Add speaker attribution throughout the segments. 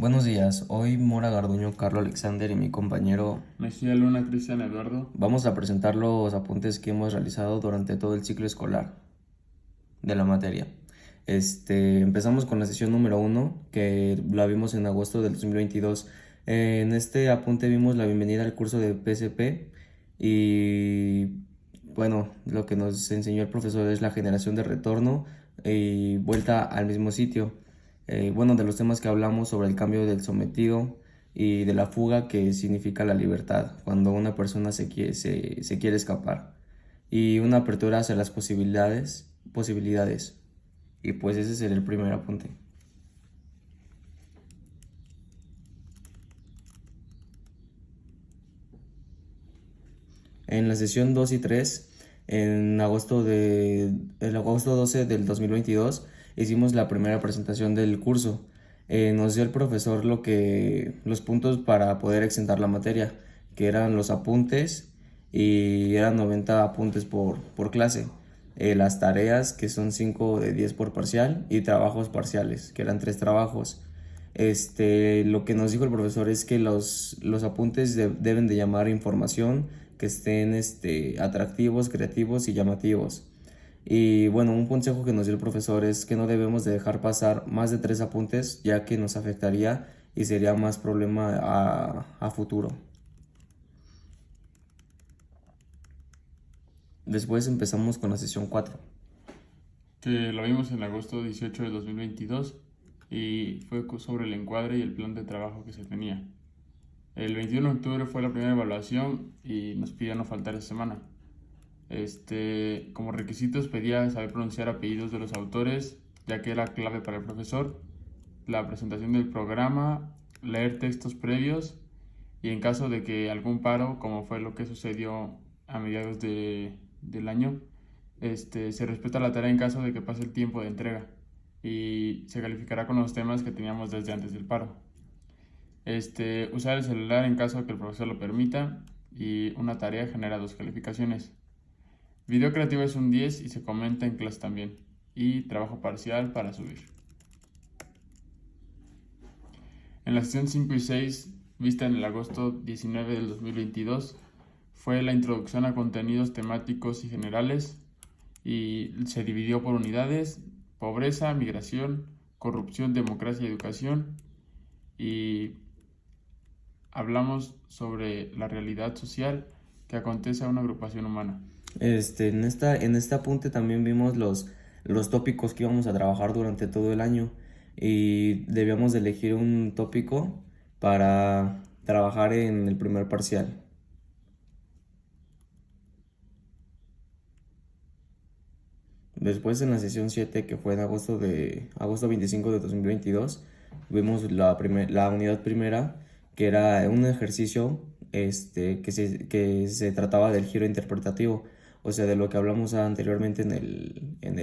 Speaker 1: Buenos días, hoy Mora Garduño, Carlos Alexander y mi compañero
Speaker 2: Mejía Luna, Cristian Eduardo.
Speaker 1: vamos a presentar los apuntes que hemos realizado durante todo el ciclo escolar de la materia. Empezamos con la sesión número uno, que la vimos en agosto del 2022. En este apunte vimos la bienvenida al curso de PSP y bueno, lo que nos enseñó el profesor es la generación de retorno y vuelta al mismo sitio. Bueno, de los temas que hablamos sobre el cambio del sometido y de la fuga, que significa la libertad, cuando una persona se quiere escapar, y una apertura hacia las posibilidades. Y pues ese sería el primer apunte. En la sesión 2 y 3, el agosto 12 del 2022, hicimos la primera presentación del curso. Nos dio el profesor los puntos para poder exentar la materia, que eran los apuntes, y eran 90 apuntes por clase. Las tareas, que son 5 de 10 por parcial, y trabajos parciales, que eran 3 trabajos. Lo que nos dijo el profesor es que los apuntes deben de llamar información, que estén atractivos, creativos y llamativos. Y bueno, un consejo que nos dio el profesor es que no debemos de dejar pasar más de 3 apuntes, ya que nos afectaría y sería más problema a futuro. Después empezamos con la sesión 4.
Speaker 2: Que lo vimos en agosto 18 de 2022 y fue sobre el encuadre y el plan de trabajo que se tenía. El 21 de octubre fue la primera evaluación y nos pidió no faltar esa semana. Como requisitos pedía saber pronunciar apellidos de los autores, ya que era clave para el profesor, la presentación del programa, leer textos previos y en caso de que algún paro, como fue lo que sucedió a mediados del año, se respeta la tarea en caso de que pase el tiempo de entrega y se calificará con los temas que teníamos desde antes del paro. Usar el celular en caso de que el profesor lo permita y una tarea genera 2 calificaciones. Video creativo es un 10 y se comenta en clase también. Y trabajo parcial para subir. En la sesión 5 y 6, vista en el agosto 19 del 2022, fue la introducción a contenidos temáticos y generales y se dividió por unidades: pobreza, migración, corrupción, democracia y educación, y hablamos sobre la realidad social que acontece a una agrupación humana.
Speaker 1: En este apunte también vimos los tópicos que íbamos a trabajar durante todo el año, y debíamos de elegir un tópico para trabajar en el primer parcial. Después, en la sesión 7, que fue en agosto 25 de 2022, vimos la unidad primera, que era un ejercicio que se trataba del giro interpretativo, o sea, de lo que hablamos anteriormente en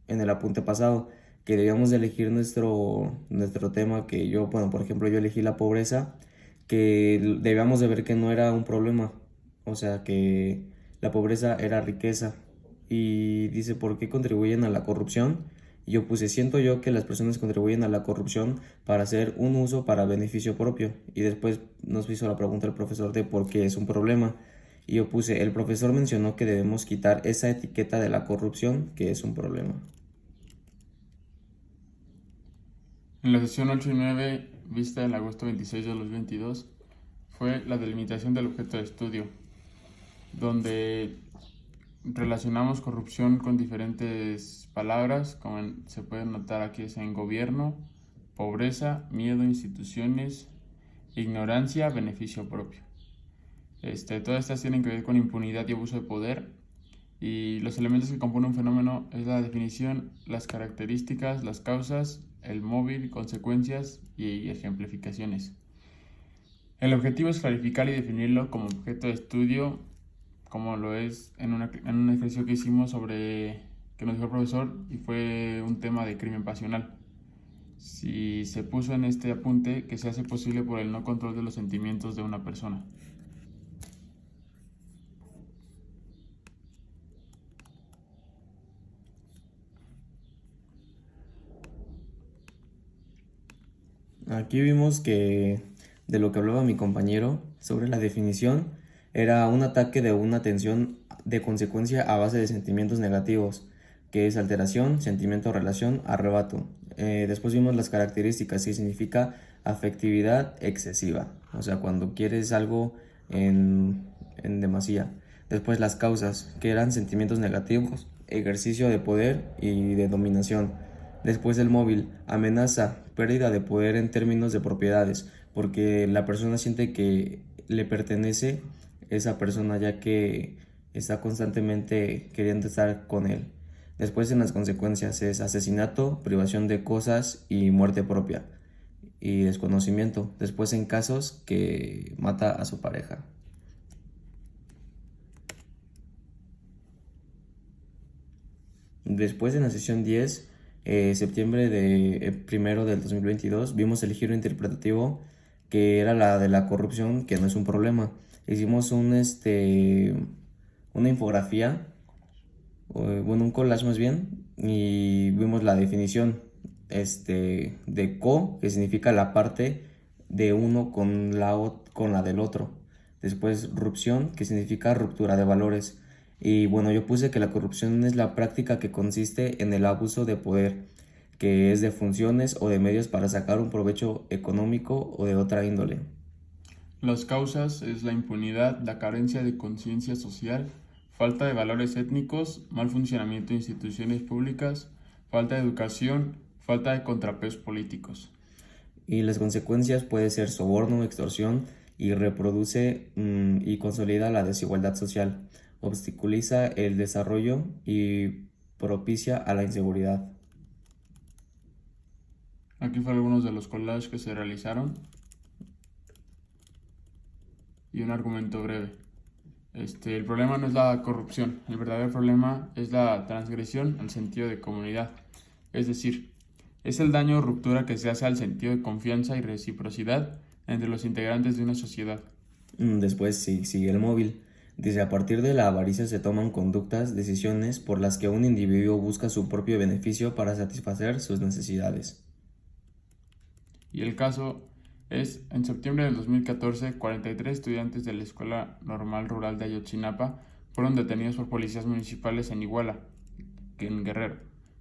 Speaker 1: el apunte pasado, que debíamos de elegir nuestro tema, que yo, bueno, por ejemplo, yo elegí la pobreza, que debíamos de ver que no era un problema, o sea, que la pobreza era riqueza. Y dice, ¿por qué contribuyen a la corrupción? Y yo puse, siento yo que las personas contribuyen a la corrupción para hacer un uso para beneficio propio. Y después nos hizo la pregunta el profesor de por qué es un problema. Y yo puse, el profesor mencionó que debemos quitar esa etiqueta de la corrupción, que es un problema.
Speaker 2: En la sesión 8 y 9, vista en agosto 26 de 2022, fue la delimitación del objeto de estudio, donde relacionamos corrupción con diferentes palabras, como se puede notar aquí: es en gobierno, pobreza, miedo, instituciones, ignorancia, beneficio propio. Todas estas tienen que ver con impunidad y abuso de poder, y los elementos que componen un fenómeno es la definición, las características, las causas, el móvil, consecuencias y ejemplificaciones. El objetivo es clarificar y definirlo como objeto de estudio, como lo es en un ejercicio que hicimos que nos dijo el profesor, y fue un tema de crimen pasional. Si se puso en este apunte que se hace posible por el no control de los sentimientos de una persona.
Speaker 1: Aquí vimos que de lo que hablaba mi compañero sobre la definición era un ataque de una tensión de consecuencia a base de sentimientos negativos, que es alteración, sentimiento, relación, arrebato. Después vimos las características, que significa afectividad excesiva, o sea, cuando quieres algo en demasía. Después las causas, que eran sentimientos negativos, ejercicio de poder y de dominación. Después el móvil, amenaza, pérdida de poder en términos de propiedades, porque la persona siente que le pertenece esa persona ya que está constantemente queriendo estar con él. Después en las consecuencias es asesinato, privación de cosas y muerte propia y desconocimiento. Después en casos que mata a su pareja. Después en la sesión 10, septiembre de primero del 2022, vimos el giro interpretativo que era la de la corrupción, que no es un problema. Hicimos una infografía, bueno, un collage más bien, y vimos la definición de co, que significa la parte de uno con con la del otro. Después rupción, que significa ruptura de valores. Y bueno, yo puse que la corrupción es la práctica que consiste en el abuso de poder, que es de funciones o de medios para sacar un provecho económico o de otra índole.
Speaker 2: Las causas es la impunidad, la carencia de conciencia social, falta de valores étnicos, mal funcionamiento de instituciones públicas, falta de educación, falta de contrapesos políticos.
Speaker 1: Y las consecuencias puede ser soborno, extorsión y reproduce y consolida la desigualdad social, obstaculiza el desarrollo y propicia a la inseguridad.
Speaker 2: Aquí fueron algunos de los collages que se realizaron y un argumento breve. El problema no es la corrupción, el verdadero problema es la transgresión al sentido de comunidad. Es decir, es el daño o ruptura que se hace al sentido de confianza y reciprocidad entre los integrantes de una sociedad.
Speaker 1: Después sigue el móvil. Dice, a partir de la avaricia se toman conductas, decisiones por las que un individuo busca su propio beneficio para satisfacer sus necesidades.
Speaker 2: Y el caso es, en septiembre del 2014, 43 estudiantes de la Escuela Normal Rural de Ayotzinapa fueron detenidos por policías municipales en Iguala, en Guerrero.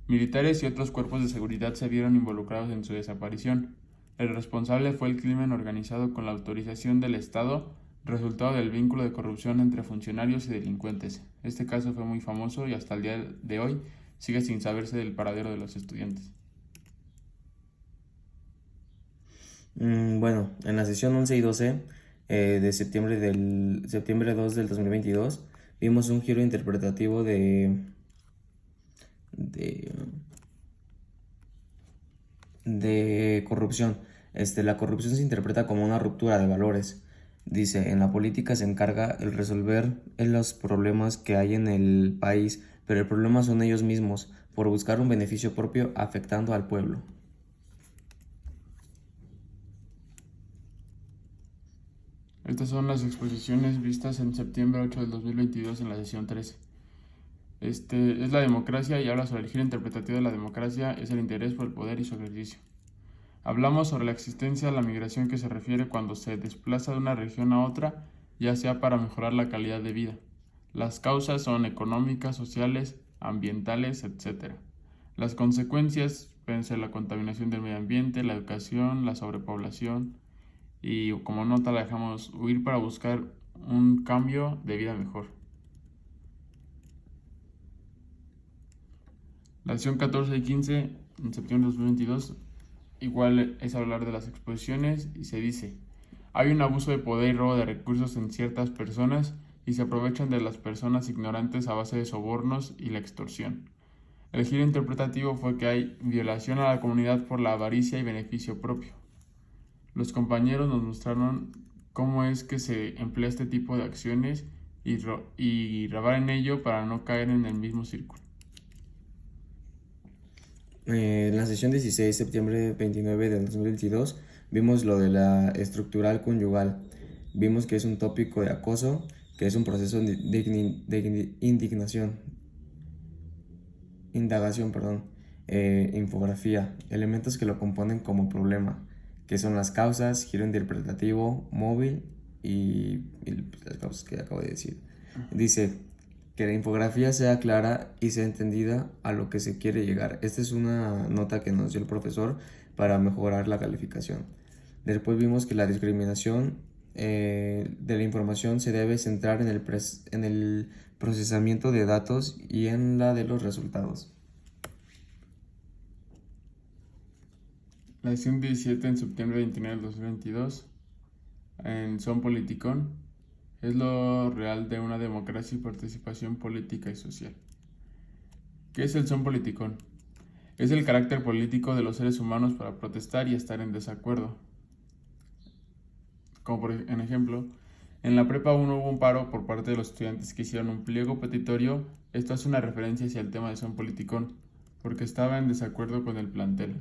Speaker 2: Militares y otros cuerpos de seguridad se vieron involucrados en su desaparición. El responsable fue el crimen organizado con la autorización del Estado, resultado del vínculo de corrupción entre funcionarios y delincuentes. Este caso fue muy famoso y hasta el día de hoy sigue sin saberse del paradero de los estudiantes.
Speaker 1: Bueno, en la sesión 11 y 12 de septiembre 2 del 2022 vimos un giro interpretativo de, de corrupción. La corrupción se interpreta como una ruptura de valores. Dice, en la política se encarga el resolver los problemas que hay en el país, pero el problema son ellos mismos, por buscar un beneficio propio afectando al pueblo.
Speaker 2: Estas son las exposiciones vistas en septiembre 8 del 2022 en la sesión 13. Es la democracia y habla sobre el giro interpretativo de la democracia, es el interés por el poder y su ejercicio. Hablamos sobre la existencia de la migración que se refiere cuando se desplaza de una región a otra, ya sea para mejorar la calidad de vida. Las causas son económicas, sociales, ambientales, etc. Las consecuencias pueden ser la contaminación del medio ambiente, la educación, la sobrepoblación y como nota la dejamos huir para buscar un cambio de vida mejor. La sesión 14 y 15 en septiembre de 2022 igual es hablar de las exposiciones y se dice, hay un abuso de poder y robo de recursos en ciertas personas y se aprovechan de las personas ignorantes a base de sobornos y la extorsión. El giro interpretativo fue que hay violación a la comunidad por la avaricia y beneficio propio. Los compañeros nos mostraron cómo es que se emplea este tipo de acciones y grabar en ello para no caer en el mismo círculo.
Speaker 1: En la sesión 16 de septiembre 29 de 2022 vimos lo de la estructural conyugal. Vimos que es un tópico de acoso, que es un proceso de indagación, infografía, elementos que lo componen como problema, que son las causas, giro interpretativo, móvil y las causas que acabo de decir. Dice que la infografía sea clara y sea entendida a lo que se quiere llegar. Esta es una nota que nos dio el profesor para mejorar la calificación. Después vimos que la discriminación de la información se debe centrar en el procesamiento de datos y en la de los resultados.
Speaker 2: La edición 17 en septiembre 29 del 2022 en Son Politicón es lo real de una democracia y participación política y social. ¿Qué es el Son Politicón? Es el carácter político de los seres humanos para protestar y estar en desacuerdo. Como por ejemplo, en la prepa 1 hubo un paro por parte de los estudiantes que hicieron un pliego petitorio. Esto hace una referencia hacia el tema de Son Politicón, porque estaba en desacuerdo con el plantel.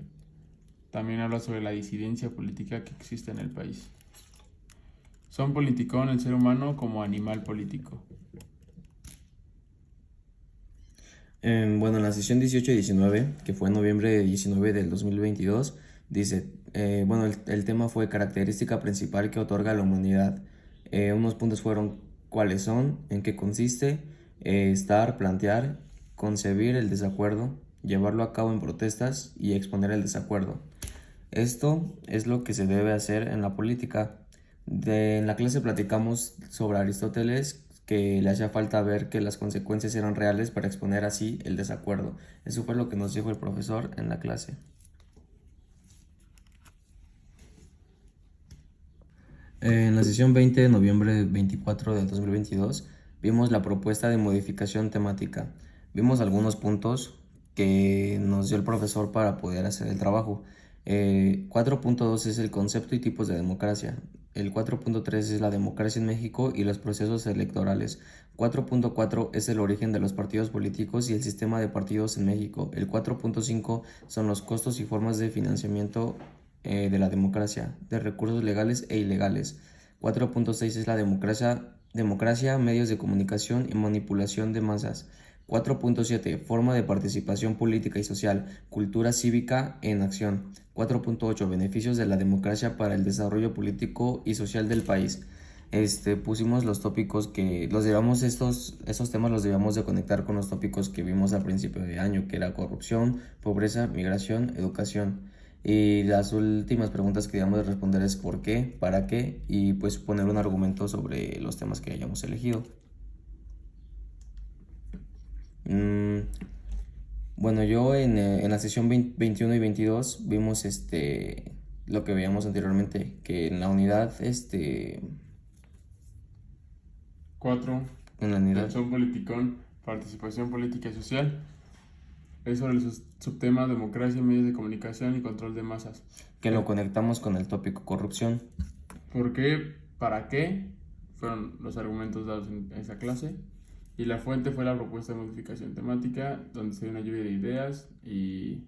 Speaker 2: También habla sobre la disidencia política que existe en el país. Son Politicón, el ser humano como animal político.
Speaker 1: Bueno, en la sesión 18 y 19, que fue en noviembre 19 del 2022, dice, bueno, el tema fue característica principal que otorga a la humanidad. Unos puntos fueron cuáles son, en qué consiste, estar, plantear, concebir el desacuerdo, llevarlo a cabo en protestas y exponer el desacuerdo. Esto es lo que se debe hacer en la política. En la clase platicamos sobre Aristóteles, que le hacía falta ver que las consecuencias eran reales para exponer así el desacuerdo. Eso fue lo que nos dijo el profesor en la clase. En la sesión 20 de noviembre 24 de 2022 vimos la propuesta de modificación temática. Vimos algunos puntos que nos dio el profesor para poder hacer el trabajo. 4.2 es el concepto y tipos de democracia. El 4.3 es la democracia en México y los procesos electorales. 4.4 es el origen de los partidos políticos y el sistema de partidos en México. El 4.5 son los costos y formas de financiamiento de la democracia, de recursos legales e ilegales. 4.6 es la democracia, medios de comunicación y manipulación de masas. 4.7 Forma de participación política y social, cultura cívica en acción. 4.8 Beneficios de la democracia para el desarrollo político y social del país. Pusimos los tópicos que los debíamos, esos temas los debíamos de conectar con los tópicos que vimos al principio de año, que era corrupción, pobreza, migración, educación. Y las últimas preguntas que debíamos de responder es por qué, para qué y pues poner un argumento sobre los temas que hayamos elegido. Bueno, yo en la sesión 21 y 22 vimos lo que veíamos anteriormente, que en la unidad
Speaker 2: 4.
Speaker 1: en la unidad
Speaker 2: Son Politicón, participación política y social. Es sobre el subtema democracia, medios de comunicación y control de masas.
Speaker 1: que lo conectamos con el tópico corrupción.
Speaker 2: ¿Por qué? ¿Para qué? Fueron los argumentos dados en esa clase. Y la fuente fue la propuesta de modificación temática, donde se dio una lluvia de ideas y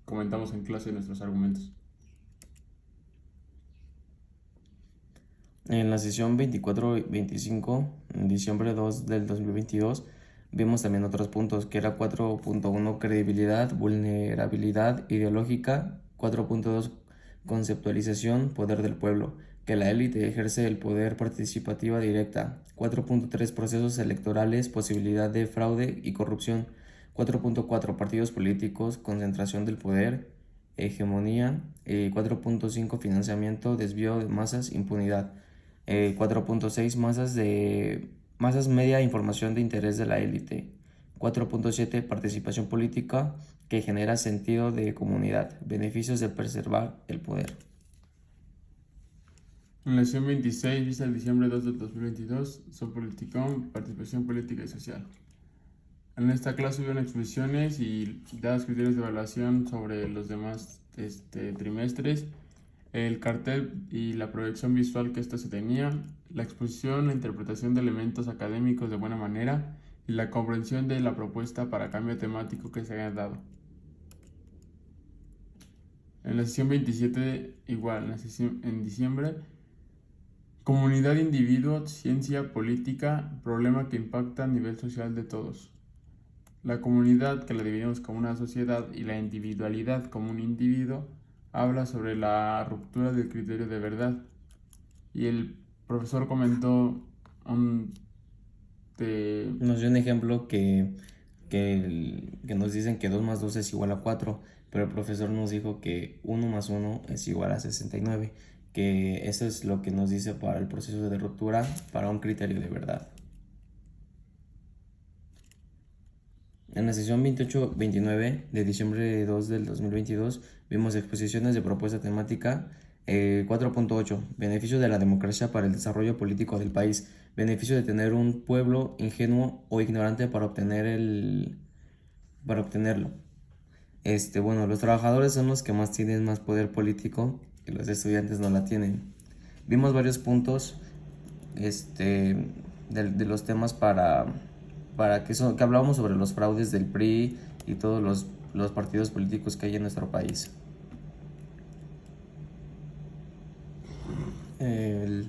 Speaker 2: comentamos en clase nuestros argumentos.
Speaker 1: En la sesión 24 y 25, en diciembre 2 del 2022, vimos también otros puntos, que era 4.1 credibilidad, vulnerabilidad ideológica, 4.2 conceptualización, poder del pueblo, que la élite ejerce el poder participativa directa, 4.3 procesos electorales, posibilidad de fraude y corrupción, 4.4 partidos políticos, concentración del poder, hegemonía, 4.5 financiamiento, desvío de masas, impunidad. 4.6 masas media información de interés de la élite. 4.7 participación política que genera sentido de comunidad, beneficios de preservar el poder.
Speaker 2: En la sesión 26, vista el diciembre 2 del 2022, Son Politicón, participación política y social. En esta clase hubieron exposiciones y dados criterios de evaluación sobre los demás trimestres, el cartel y la proyección visual que ésta se tenía, la exposición, la interpretación de elementos académicos de buena manera y la comprensión de la propuesta para cambio temático que se haya dado. En la sesión 27, igual, en diciembre, comunidad, individuo, ciencia, política, problema que impacta a nivel social de todos. La comunidad, que la dividimos como una sociedad, y la individualidad como un individuo, habla sobre la ruptura del criterio de verdad. Y el profesor comentó un, de,
Speaker 1: Nos dio un ejemplo que nos dicen que 2 más 2 es igual a 4, pero el profesor nos dijo que 1 más 1 es igual a 69, que eso es lo que nos dice para el proceso de ruptura para un criterio de verdad. En la sesión 28-29 de diciembre 2 del 2022 vimos exposiciones de propuesta temática 4.8. Beneficio de la democracia para el desarrollo político del país. Beneficio de tener un pueblo ingenuo o ignorante para obtenerlo. Bueno, los trabajadores son los que más tienen más poder político y los estudiantes no la tienen. Vimos varios puntos de los temas para que hablábamos sobre los fraudes del PRI y todos los partidos políticos que hay en nuestro país. El-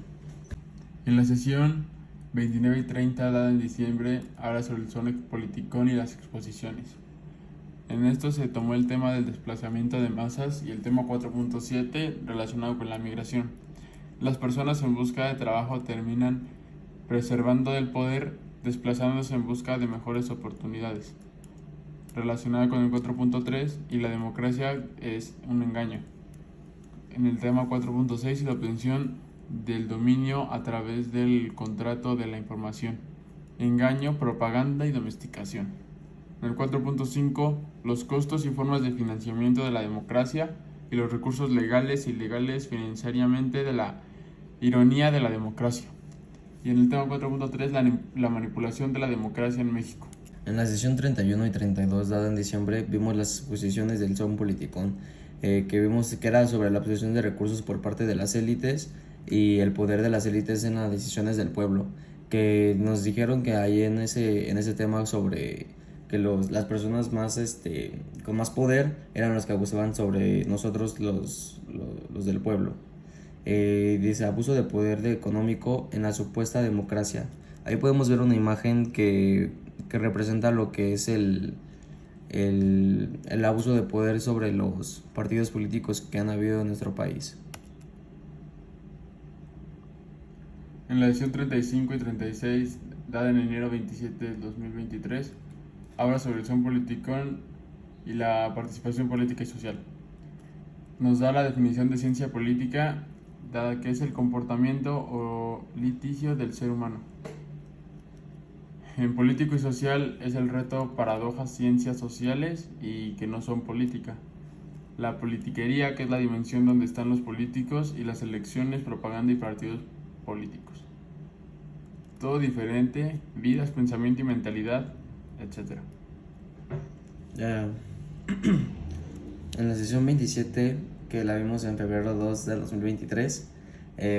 Speaker 2: En la sesión 29 y 30 dada en diciembre habla sobre el Zone Politicón y las exposiciones. En esto se tomó el tema del desplazamiento de masas y el tema 4.7 relacionado con la migración. Las personas en busca de trabajo terminan preservando el poder, desplazándose en busca de mejores oportunidades. Relacionada con el 4.3 y la democracia es un engaño. En el tema 4.6 y la obtención del dominio a través del contrato de la información. Engaño, propaganda y domesticación. En el 4.5, los costos y formas de financiamiento de la democracia y los recursos legales e ilegales financieramente de la ironía de la democracia. Y en el tema 4.3, la manipulación de la democracia en México.
Speaker 1: En la sesión 31 y 32 dada en diciembre vimos las exposiciones del Son Politicón, que vimos que era sobre la obtención de recursos por parte de las élites y el poder de las élites en las decisiones del pueblo, que nos dijeron que hay en ese tema sobre que las personas más con más poder eran los que abusaban sobre nosotros los del pueblo. Dice abuso de poder económico en la supuesta democracia. Ahí podemos ver una imagen que representa lo que es el abuso de poder sobre los partidos políticos que han habido en nuestro país.
Speaker 2: En la edición 35 y 36, dada en enero 27 del 2023, habla sobre el Son Politicón y la participación política y social. Nos da la definición de ciencia política, dada que es el comportamiento o litigio del ser humano. En político y social es el reto paradojas ciencias sociales y que no son política. La politiquería, que es la dimensión donde están los políticos, y las elecciones, propaganda y partidos políticos. Todo diferente, vidas, pensamiento y mentalidad, etc.
Speaker 1: Ya. En la sesión 27, que la vimos en febrero 2 de 2023,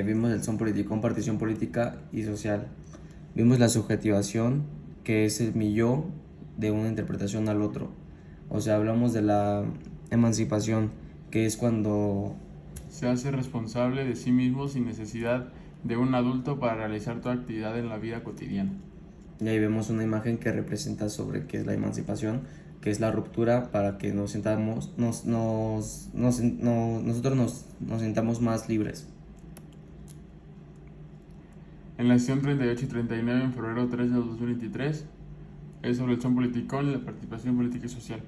Speaker 1: vimos el Son Politicón, partición política y social. Vimos la subjetivación, que es el mi yo de una interpretación al otro. O sea, hablamos de la emancipación, que es cuando
Speaker 2: Se hace responsable de sí mismo sin necesidad de un adulto para realizar toda actividad en la vida cotidiana.
Speaker 1: y ahí vemos una imagen que representa sobre qué es la emancipación, que es la ruptura para que nos sintamos, nosotros nos sintamos más libres.
Speaker 2: En la sesión 38 y 39, en febrero 3 de 2023, es sobre el Son Politicón y la participación política y social.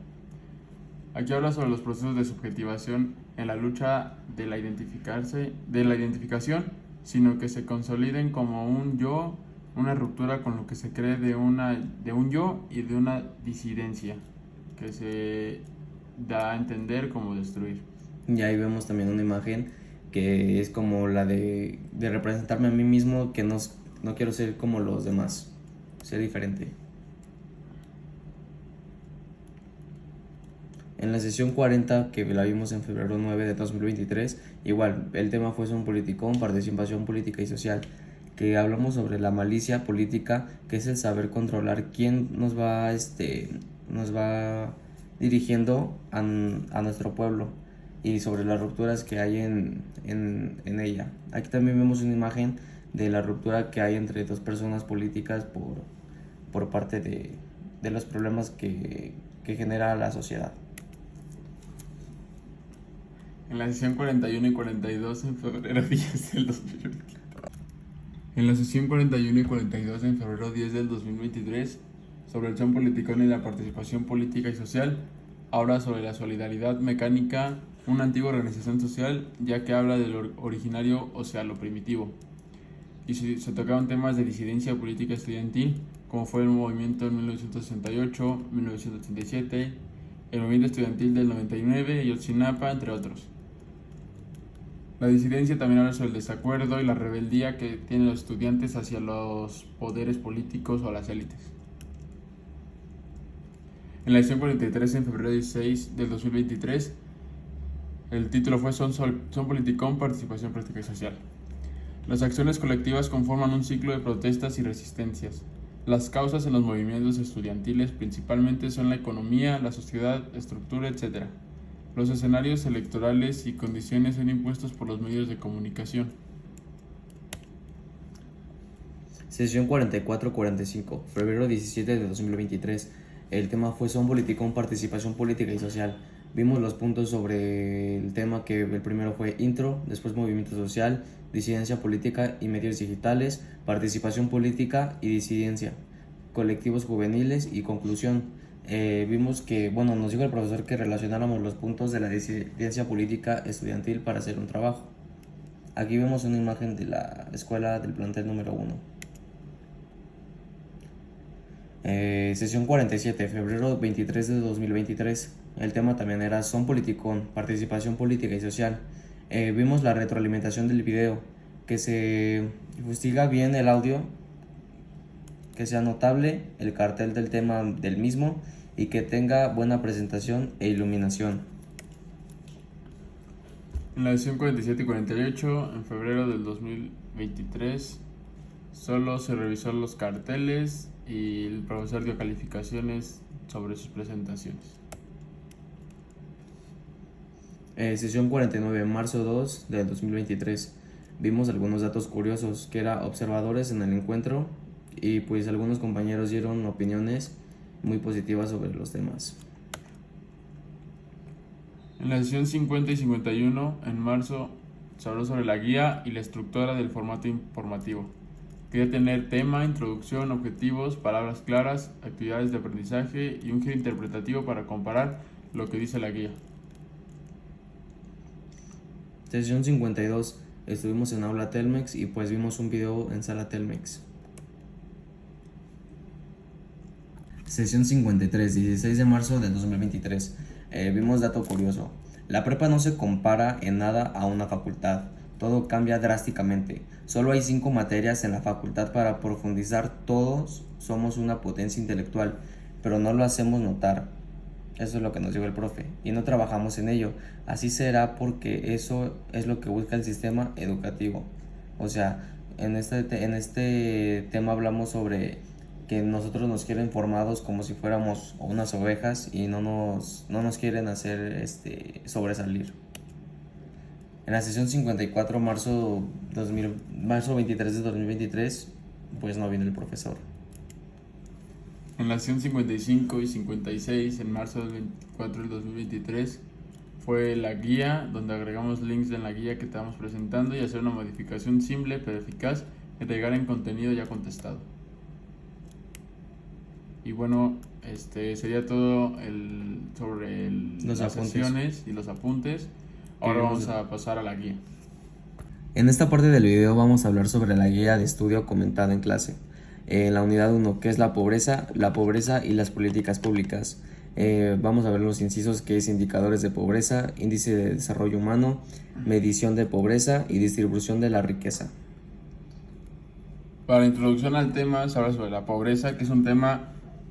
Speaker 2: Aquí habla sobre los procesos de subjetivación en la lucha de la identificación, sino que se consoliden como un yo, una ruptura con lo que se cree de un yo y de una disidencia, que se da a entender como destruir.
Speaker 1: Y ahí vemos también una imagen que es como la de representarme a mí mismo, que no quiero ser como los demás, ser diferente. En la sesión 40, que la vimos en febrero 9 de 2023, igual, el tema fue un politicón, participación política y social, que hablamos sobre la malicia política, que es el saber controlar quién nos va dirigiendo a nuestro pueblo y sobre las rupturas que hay en ella. Aquí también vemos una imagen de la ruptura que hay entre dos personas políticas por parte de los problemas que genera la sociedad.
Speaker 2: En la sesión 41 y 42 en febrero 10 del 2023. En la sesión 41 y 42 en febrero 10 del 2023, sobre el son politicón y la participación política y social, habla sobre la solidaridad mecánica, una antigua organización social, ya que habla de lo originario, o sea, lo primitivo. Y se tocaban temas de disidencia política estudiantil, como fue el movimiento en 1968, 1987, el movimiento estudiantil del 99 y Otsinapa, entre otros. La disidencia también habla sobre el desacuerdo y la rebeldía que tienen los estudiantes hacia los poderes políticos o las élites. En la edición 43, en febrero 16 del 2023, el título fue Son Politicón, Participación Práctica y Social. Las acciones colectivas conforman un ciclo de protestas y resistencias. Las causas en los movimientos estudiantiles principalmente son la economía, la sociedad, estructura, etc. Los escenarios electorales y condiciones son impuestos por los medios de comunicación.
Speaker 1: Sesión 44-45, febrero 17 de 2023. El tema fue Son Politicón, Participación Política y Social. Vimos los puntos sobre el tema, que el primero fue intro, después movimiento social, disidencia política y medios digitales, participación política y disidencia, colectivos juveniles y conclusión. Vimos que, nos dijo el profesor que relacionáramos los puntos de la disidencia política estudiantil para hacer un trabajo. Aquí vemos una imagen de la escuela del plantel número 1. Sesión 47, febrero 23 de 2023. El tema también era Son Politicón, Participación Política y Social. Vimos la retroalimentación del video, que se investiga bien el audio, que sea notable el cartel del tema del mismo y que tenga buena presentación e iluminación.
Speaker 2: En la sesión 47 y 48, en febrero del 2023, solo se revisó los carteles y el profesor dio calificaciones sobre sus presentaciones.
Speaker 1: Sesión 49, marzo 2 del 2023. Vimos algunos datos curiosos, que era observadores en el encuentro, y pues algunos compañeros dieron opiniones muy positivas sobre los temas.
Speaker 2: En la sesión 50 y 51, en marzo, se habló sobre la guía y la estructura del formato informativo. Quería tener tema, introducción, objetivos, palabras claras, actividades de aprendizaje y un giro interpretativo para comparar lo que dice la guía.
Speaker 1: Sesión 52, estuvimos en aula Telmex y pues vimos un video en sala Telmex. Sesión 53, 16 de marzo del 2023. Vimos dato curioso. La prepa no se compara en nada a una facultad. Todo cambia drásticamente. Solo hay 5 materias en la facultad para profundizar. Todos somos una potencia intelectual, pero no lo hacemos notar. Eso es lo que nos dijo el profe, y no trabajamos en ello. Así será porque eso es lo que busca el sistema educativo. O sea, en este tema hablamos sobre que nosotros nos quieren formados como si fuéramos unas ovejas y no nos quieren hacer sobresalir. En la sesión 54, marzo 23 de 2023, pues no vino el profesor.
Speaker 2: En la sesión 55 y 56, en marzo del 24 del 2023, fue la guía, donde agregamos links en la guía que estamos presentando y hacer una modificación simple pero eficaz, agregar en contenido ya contestado. Y bueno, sería todo sobre las sesiones y los apuntes. Ahora vamos a pasar a la guía.
Speaker 1: En esta parte del video vamos a hablar sobre la guía de estudio comentada en clase. En la unidad 1, que es la pobreza y las políticas públicas. Vamos a ver los incisos, que es indicadores de pobreza, índice de desarrollo humano, medición de pobreza y distribución de la riqueza.
Speaker 2: Para la introducción al tema se habla sobre la pobreza, que es un tema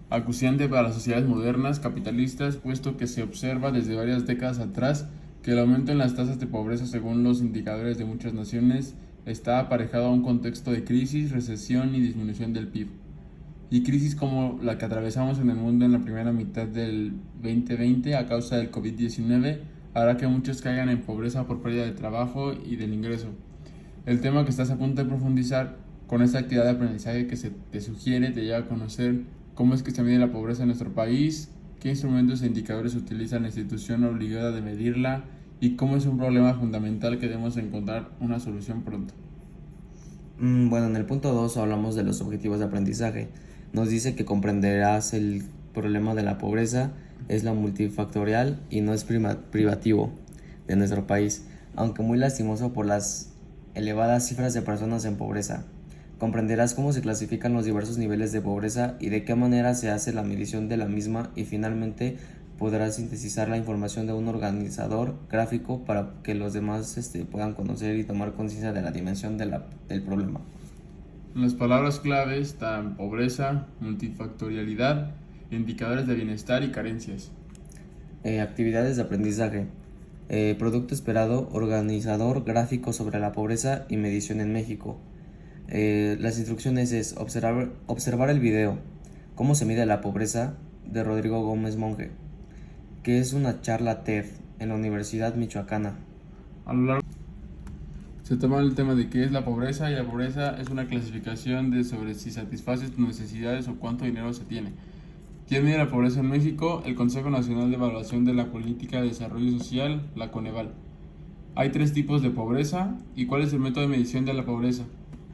Speaker 2: acuciante para las sociedades modernas capitalistas, puesto que se observa desde varias décadas atrás que el aumento en las tasas de pobreza, según los indicadores de muchas naciones, está aparejado a un contexto de crisis, recesión y disminución del PIB. Y crisis como la que atravesamos en el mundo en la primera mitad del 2020 a causa del COVID-19 hará que muchos caigan en pobreza por pérdida de trabajo y del ingreso. El tema que estás a punto de profundizar con esta actividad de aprendizaje que se te sugiere te lleva a conocer cómo es que se mide la pobreza en nuestro país, qué instrumentos e indicadores utiliza la institución obligada de medirla y cómo es un problema fundamental que debemos encontrar una solución pronto.
Speaker 1: Bueno, en el punto 2 hablamos de los objetivos de aprendizaje. Nos dice que comprenderás el problema de la pobreza, es la multifactorial y no es privativo de nuestro país, aunque muy lastimoso por las elevadas cifras de personas en pobreza. Comprenderás cómo se clasifican los diversos niveles de pobreza y de qué manera se hace la medición de la misma, y finalmente podrás sintetizar la información de un organizador gráfico para que los demás puedan conocer y tomar conciencia de la dimensión del problema.
Speaker 2: Las palabras clave están pobreza, multifactorialidad, indicadores de bienestar y carencias.
Speaker 1: Actividades de aprendizaje. Producto esperado, organizador gráfico sobre la pobreza y medición en México. Las instrucciones es observar el video ¿Cómo se mide la pobreza? De Rodrigo Gómez Monge, que es una charla TED en la Universidad Michoacana.
Speaker 2: A lo largo se toma el tema de qué es la pobreza, y la pobreza es una clasificación de sobre si satisfaces tus necesidades o cuánto dinero se tiene. ¿Quién mide la pobreza en México? El Consejo Nacional de Evaluación de la Política de Desarrollo Social, la Coneval. Hay 3 tipos de pobreza. ¿Y cuál es el método de medición de la pobreza?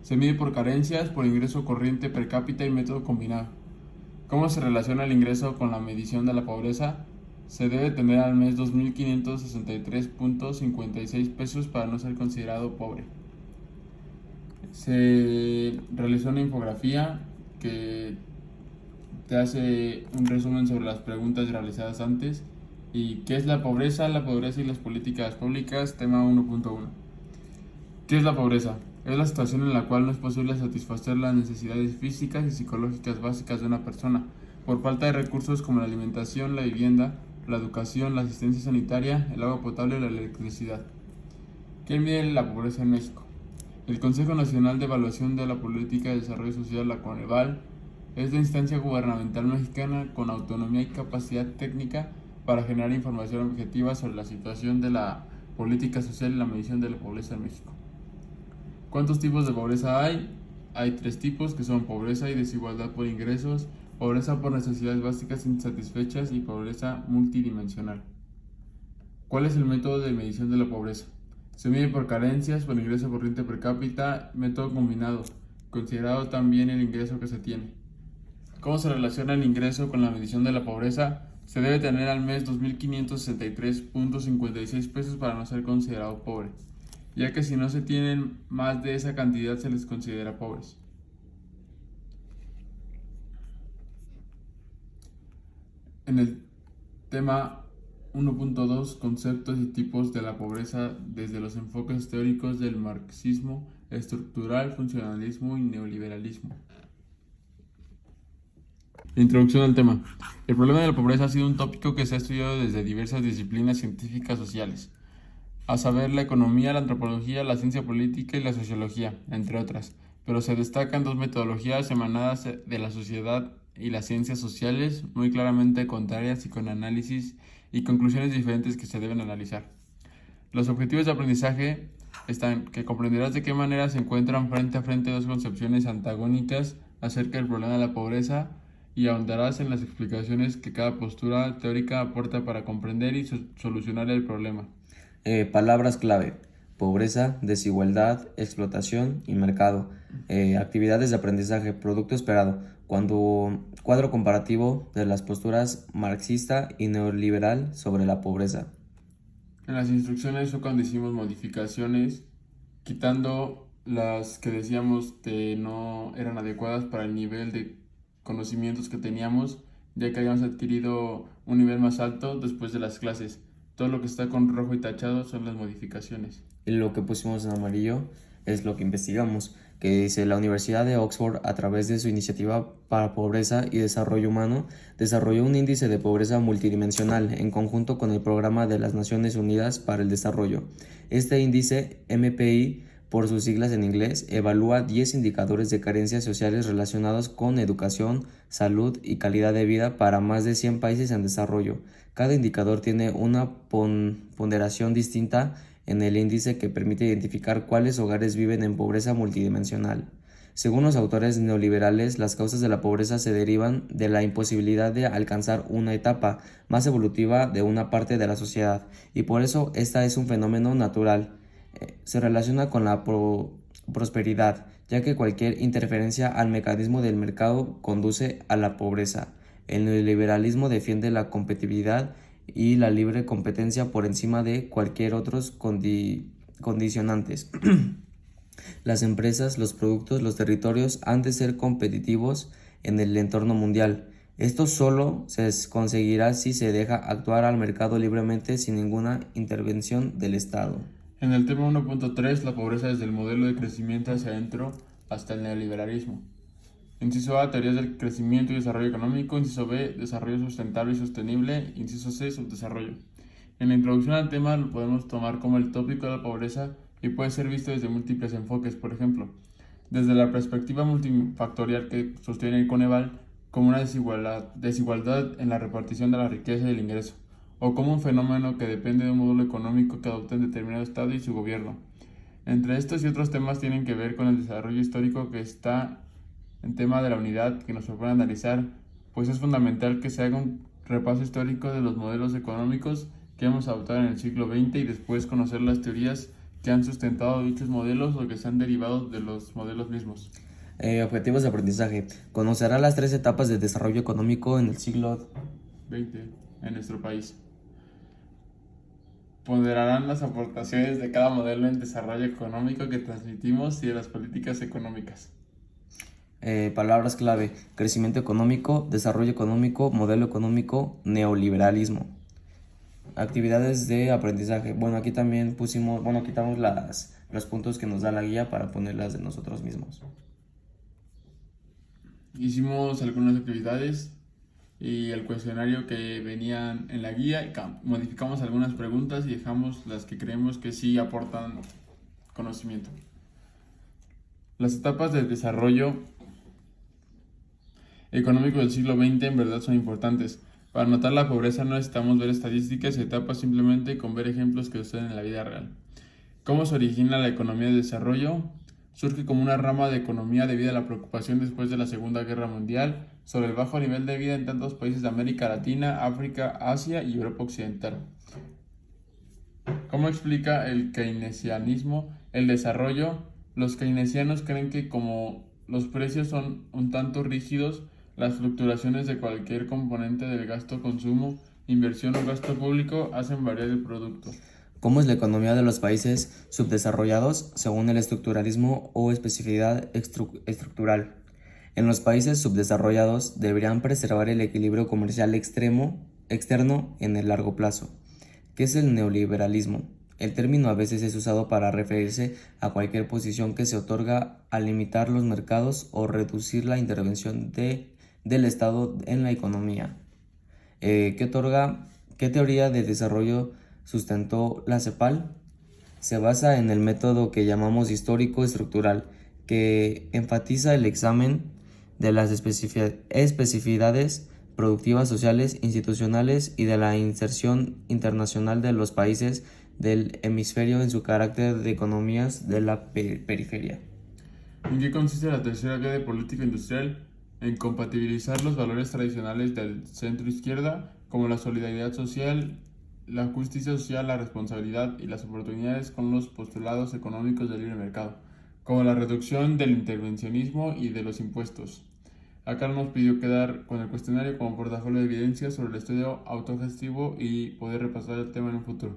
Speaker 2: Se mide por carencias, por ingreso corriente per cápita y método combinado. ¿Cómo se relaciona el ingreso con la medición de la pobreza? Se debe tener al mes 2.563.56 pesos para no ser considerado pobre. Se realizó una infografía que te hace un resumen sobre las preguntas realizadas antes. ¿Y qué es la pobreza? La pobreza y las políticas públicas, tema 1.1. ¿Qué es la pobreza? Es la situación en la cual no es posible satisfacer las necesidades físicas y psicológicas básicas de una persona, por falta de recursos como la alimentación, la vivienda, la educación, la asistencia sanitaria, el agua potable y la electricidad. ¿Quién mide la pobreza en México? El Consejo Nacional de Evaluación de la Política de Desarrollo Social, la Coneval, es la instancia gubernamental mexicana con autonomía y capacidad técnica para generar información objetiva sobre la situación de la política social y la medición de la pobreza en México. ¿Cuántos tipos de pobreza hay? Hay 3 tipos, que son pobreza y desigualdad por ingresos, pobreza por necesidades básicas insatisfechas y pobreza multidimensional. ¿Cuál es el método de medición de la pobreza? Se mide por carencias, por ingreso corriente per cápita, método combinado, considerado también el ingreso que se tiene. ¿Cómo se relaciona el ingreso con la medición de la pobreza? Se debe tener al mes 2.563.56 pesos para no ser considerado pobre, ya que si no se tienen más de esa cantidad se les considera pobres. En el tema 1.2, conceptos y tipos de la pobreza desde los enfoques teóricos del marxismo estructural, funcionalismo y neoliberalismo. Introducción al tema. El problema de la pobreza ha sido un tópico que se ha estudiado desde diversas disciplinas científicas sociales, a saber, la economía, la antropología, la ciencia política y la sociología, entre otras, pero se destacan 2 metodologías emanadas de la sociedad y las ciencias sociales, muy claramente contrarias y con análisis y conclusiones diferentes que se deben analizar. Los objetivos de aprendizaje están que comprenderás de qué manera se encuentran frente a frente 2 concepciones antagónicas acerca del problema de la pobreza, y ahondarás en las explicaciones que cada postura teórica aporta para comprender y solucionar el problema.
Speaker 1: Palabras clave: pobreza, desigualdad, explotación y mercado. Actividades de aprendizaje, producto esperado. Cuadro comparativo de las posturas marxista y neoliberal sobre la pobreza.
Speaker 2: En las instrucciones fue cuando hicimos modificaciones, quitando las que decíamos que no eran adecuadas para el nivel de conocimientos que teníamos, ya que habíamos adquirido un nivel más alto después de las clases. Todo lo que está con rojo y tachado son las modificaciones.
Speaker 1: Y lo que pusimos en amarillo es lo que investigamos, que dice: la Universidad de Oxford, a través de su iniciativa para pobreza y desarrollo humano, desarrolló un índice de pobreza multidimensional en conjunto con el Programa de las Naciones Unidas para el Desarrollo. Este índice, MPI, por sus siglas en inglés, evalúa 10 indicadores de carencias sociales relacionados con educación, salud y calidad de vida para más de 100 países en desarrollo. Cada indicador tiene una ponderación distinta en el índice que permite identificar cuáles hogares viven en pobreza multidimensional. Según los autores neoliberales, las causas de la pobreza se derivan de la imposibilidad de alcanzar una etapa más evolutiva de una parte de la sociedad, y por eso esta es un fenómeno natural. Se relaciona con la prosperidad, ya que cualquier interferencia al mecanismo del mercado conduce a la pobreza. El neoliberalismo defiende la competitividad y la libre competencia por encima de cualquier otros condicionantes. Las empresas, los productos, los territorios han de ser competitivos en el entorno mundial. Esto solo se conseguirá si se deja actuar al mercado libremente sin ninguna intervención del Estado.
Speaker 2: En el tema 1.3, la pobreza desde el modelo de crecimiento hacia adentro hasta el neoliberalismo. Inciso A, teorías del crecimiento y desarrollo económico. Inciso B, desarrollo sustentable y sostenible. Inciso C, subdesarrollo. En la introducción al tema lo podemos tomar como el tópico de la pobreza y puede ser visto desde múltiples enfoques, por ejemplo, desde la perspectiva multifactorial que sostiene el Coneval como una desigualdad en la repartición de la riqueza y el ingreso, o como un fenómeno que depende de un modelo económico que adopta en determinado estado y su gobierno. Entre estos y otros temas tienen que ver con el desarrollo histórico que está en tema de la unidad que nos propone analizar, pues es fundamental que se haga un repaso histórico de los modelos económicos que hemos adoptado en el siglo XX y después conocer las teorías que han sustentado dichos modelos o que se han derivado de los modelos mismos.
Speaker 1: Objetivos de aprendizaje. Conocerá las 3 etapas de desarrollo económico en el siglo
Speaker 2: XX en nuestro país. Ponderarán las aportaciones de cada modelo en desarrollo económico que transmitimos y de las políticas económicas.
Speaker 1: Palabras clave: crecimiento económico, desarrollo económico, modelo económico, neoliberalismo. Actividades de aprendizaje. Bueno, aquí también quitamos los puntos que nos da la guía para ponerlas de nosotros mismos.
Speaker 2: Hicimos algunas actividades y el cuestionario que venían en la guía y modificamos algunas preguntas y dejamos las que creemos que sí aportan conocimiento. Las etapas del desarrollo económico del siglo XX en verdad son importantes. Para notar la pobreza no necesitamos ver estadísticas y etapas, simplemente con ver ejemplos que suceden en la vida real. ¿Cómo se origina la economía de desarrollo? Surge como una rama de economía debido a la preocupación después de la Segunda Guerra Mundial sobre el bajo nivel de vida en tantos países de América Latina, África, Asia y Europa Occidental. ¿Cómo explica el keynesianismo el desarrollo? Los keynesianos creen que como los precios son un tanto rígidos, las fluctuaciones de cualquier componente del gasto-consumo, inversión o gasto público hacen variar el producto.
Speaker 1: ¿Cómo es la economía de los países subdesarrollados según el estructuralismo o especificidad estructural? En los países subdesarrollados deberían preservar el equilibrio comercial externo en el largo plazo. ¿Qué es el neoliberalismo? El término a veces es usado para referirse a cualquier posición que se otorga al limitar los mercados o reducir la intervención del Estado en la economía. ¿Qué teoría de desarrollo sustentó la CEPAL? Se basa en el método que llamamos histórico-estructural, que enfatiza el examen de las especificidades productivas, sociales, institucionales y de la inserción internacional de los países del hemisferio en su carácter de economías de la periferia.
Speaker 2: ¿En qué consiste la tercera vía de política industrial? En compatibilizar los valores tradicionales del centro-izquierda, como la solidaridad social, la justicia social, la responsabilidad y las oportunidades, con los postulados económicos del libre mercado, como la reducción del intervencionismo y de los impuestos. Acá nos pidió quedar con el cuestionario como portafolio de evidencias sobre el estudio autogestivo y poder repasar el tema en un futuro.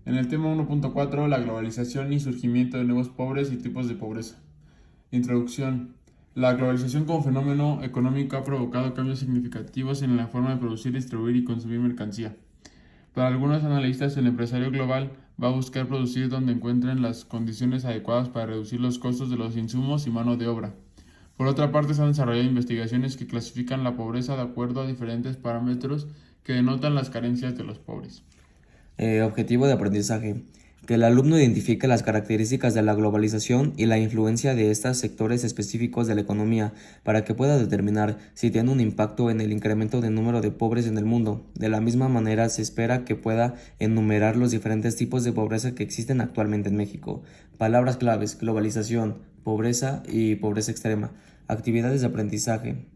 Speaker 2: En el tema 1.4, la globalización y surgimiento de nuevos pobres y tipos de pobreza. Introducción. La globalización como fenómeno económico ha provocado cambios significativos en la forma de producir, distribuir y consumir mercancía. Para algunos analistas, el empresario global va a buscar producir donde encuentren las condiciones adecuadas para reducir los costos de los insumos y mano de obra. Por otra parte, se han desarrollado investigaciones que clasifican la pobreza de acuerdo a diferentes parámetros que denotan las carencias de los pobres.
Speaker 1: Objetivo de aprendizaje. Que el alumno identifique las características de la globalización y la influencia de estos sectores específicos de la economía para que pueda determinar si tiene un impacto en el incremento del número de pobres en el mundo. De la misma manera, se espera que pueda enumerar los diferentes tipos de pobreza que existen actualmente en México. Palabras claves: globalización, pobreza y pobreza extrema. Actividades de aprendizaje.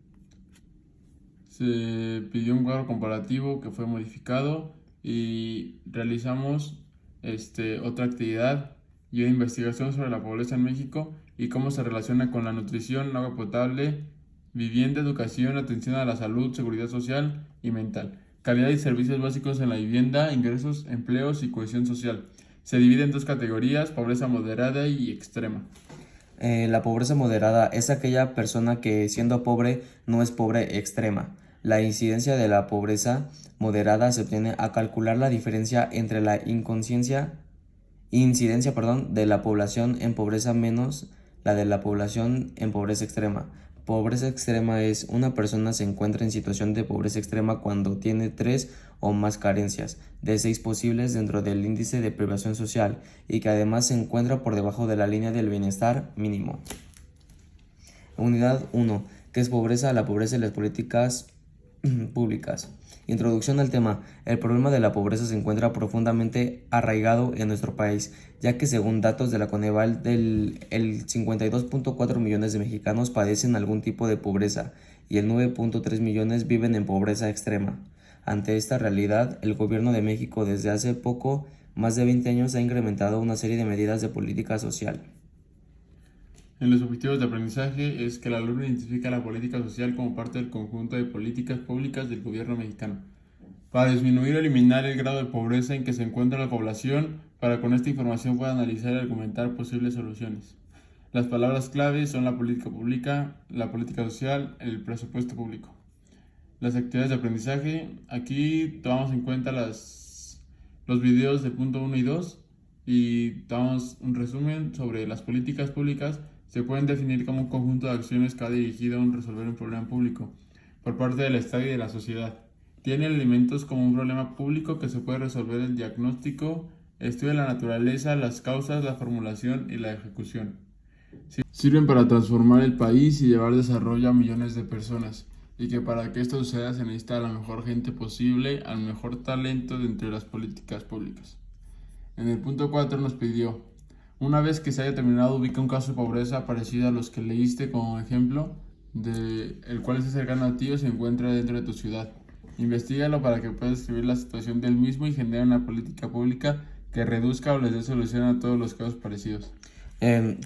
Speaker 2: Se pidió un cuadro comparativo que fue modificado y realizamos otra actividad y una investigación sobre la pobreza en México y cómo se relaciona con la nutrición, agua potable, vivienda, educación, atención a la salud, seguridad social y mental, calidad y servicios básicos en la vivienda, ingresos, empleos y cohesión social. Se divide en dos categorías: pobreza moderada y extrema.
Speaker 1: La pobreza moderada es aquella persona que, siendo pobre, no es pobre extrema. La incidencia de la pobreza moderada se obtiene a calcular la diferencia entre la incidencia, de la población en pobreza menos la de la población en pobreza extrema. Pobreza extrema es: una persona se encuentra en situación de pobreza extrema cuando tiene 3 o más carencias de 6 posibles dentro del índice de privación social y que además se encuentra por debajo de la línea del bienestar mínimo. Unidad 1. ¿Qué es pobreza? La pobreza y las políticas públicas. Introducción al tema. El problema de la pobreza se encuentra profundamente arraigado en nuestro país, ya que según datos de la Coneval, el 52.4 millones de mexicanos padecen algún tipo de pobreza y el 9.3 millones viven en pobreza extrema. Ante esta realidad, el gobierno de México desde hace poco más de 20 años ha incrementado una serie de medidas de política social.
Speaker 2: En los objetivos de aprendizaje es que el alumno identifique la política social como parte del conjunto de políticas públicas del gobierno mexicano, para disminuir o eliminar el grado de pobreza en que se encuentra la población, para con esta información pueda analizar y argumentar posibles soluciones. Las palabras clave son la política pública, la política social, el presupuesto público. Las actividades de aprendizaje: aquí tomamos en cuenta los videos de punto 1 y 2 y damos un resumen sobre las políticas públicas. Se pueden definir como un conjunto de acciones que ha dirigido a resolver un problema público por parte del Estado y de la sociedad. Tiene elementos como un problema público que se puede resolver: el diagnóstico, estudio de la naturaleza, las causas, la formulación y la ejecución. Sirven para transformar el país y llevar desarrollo a millones de personas, y que para que esto suceda se necesita a la mejor gente posible, al mejor talento dentro de las políticas públicas. En el punto 4 nos pidió: una vez que se haya terminado, ubica un caso de pobreza parecido a los que leíste como ejemplo, de el cual esté cercano a ti o se encuentra dentro de tu ciudad. Investígalo para que puedas describir la situación del mismo y generar una política pública que reduzca o les dé solución a todos los casos parecidos.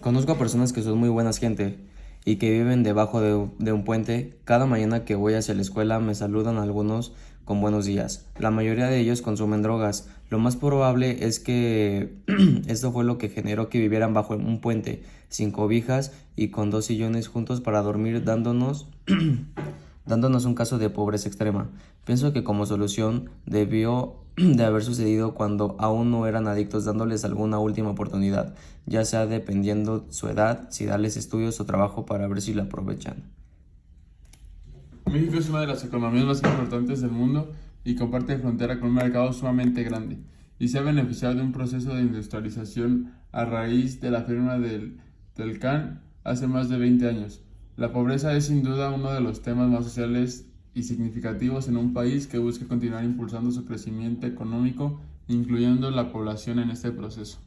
Speaker 1: Conozco a personas que son muy buenas gente y que viven debajo de un puente. Cada mañana que voy hacia la escuela me saludan algunos con buenos días. La mayoría de ellos consumen drogas. Lo más probable es que esto fue lo que generó que vivieran bajo un puente, sin cobijas y con 2 sillones juntos para dormir, dándonos un caso de pobreza extrema. Pienso que como solución debió de haber sucedido cuando aún no eran adictos, dándoles alguna última oportunidad, ya sea dependiendo su edad, si darles estudios o trabajo para ver si lo aprovechan.
Speaker 2: México es una de las economías más importantes del mundo y comparte frontera con un mercado sumamente grande, y se ha beneficiado de un proceso de industrialización a raíz de la firma del TELCAN hace más de 20 años. La pobreza es sin duda uno de los temas más sociales y significativos en un país que busca continuar impulsando su crecimiento económico, incluyendo la población en este proceso.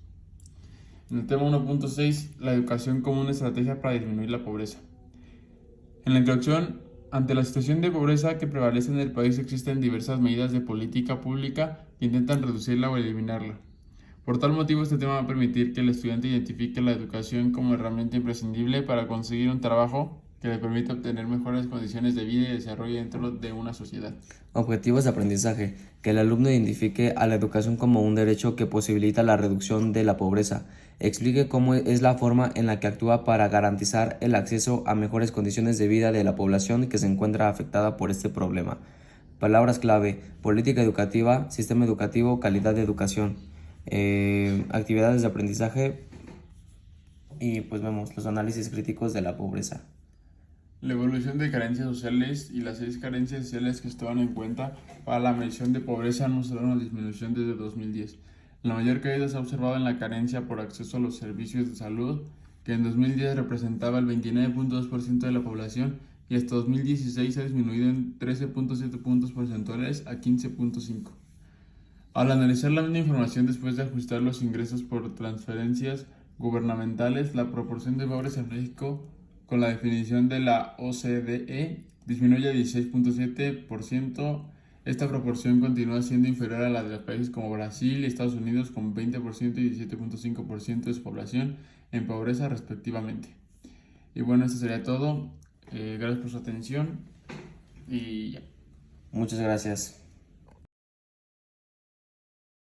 Speaker 2: En el tema 1.6, la educación como una estrategia para disminuir la pobreza. En la introducción, ante la situación de pobreza que prevalece en el país, existen diversas medidas de política pública que intentan reducirla o eliminarla. Por tal motivo, este tema va a permitir que el estudiante identifique la educación como herramienta imprescindible para conseguir un trabajo que le permita obtener mejores condiciones de vida y desarrollo dentro de una sociedad.
Speaker 1: Objetivos de aprendizaje: que el alumno identifique a la educación como un derecho que posibilita la reducción de la pobreza. Explique cómo es la forma en la que actúa para garantizar el acceso a mejores condiciones de vida de la población que se encuentra afectada por este problema. Palabras clave: política educativa, sistema educativo, calidad de educación. Actividades de aprendizaje y pues vemos los análisis críticos de la pobreza.
Speaker 2: La evolución de carencias sociales y las 6 carencias sociales que se toman en cuenta para la medición de pobreza han mostrado una disminución desde 2010. La mayor caída se ha observado en la carencia por acceso a los servicios de salud, que en 2010 representaba el 29.2% de la población y hasta 2016 ha disminuido en 13.7 puntos porcentuales a 15.5. Al analizar la misma información después de ajustar los ingresos por transferencias gubernamentales, la proporción de pobres en México, con la definición de la OCDE, disminuye a 16.7%. Esta proporción continúa siendo inferior a la de los países como Brasil y Estados Unidos, con 20% y 17.5% de su población en pobreza respectivamente. Y bueno, esto sería todo. Gracias por su atención y ya.
Speaker 1: Muchas gracias.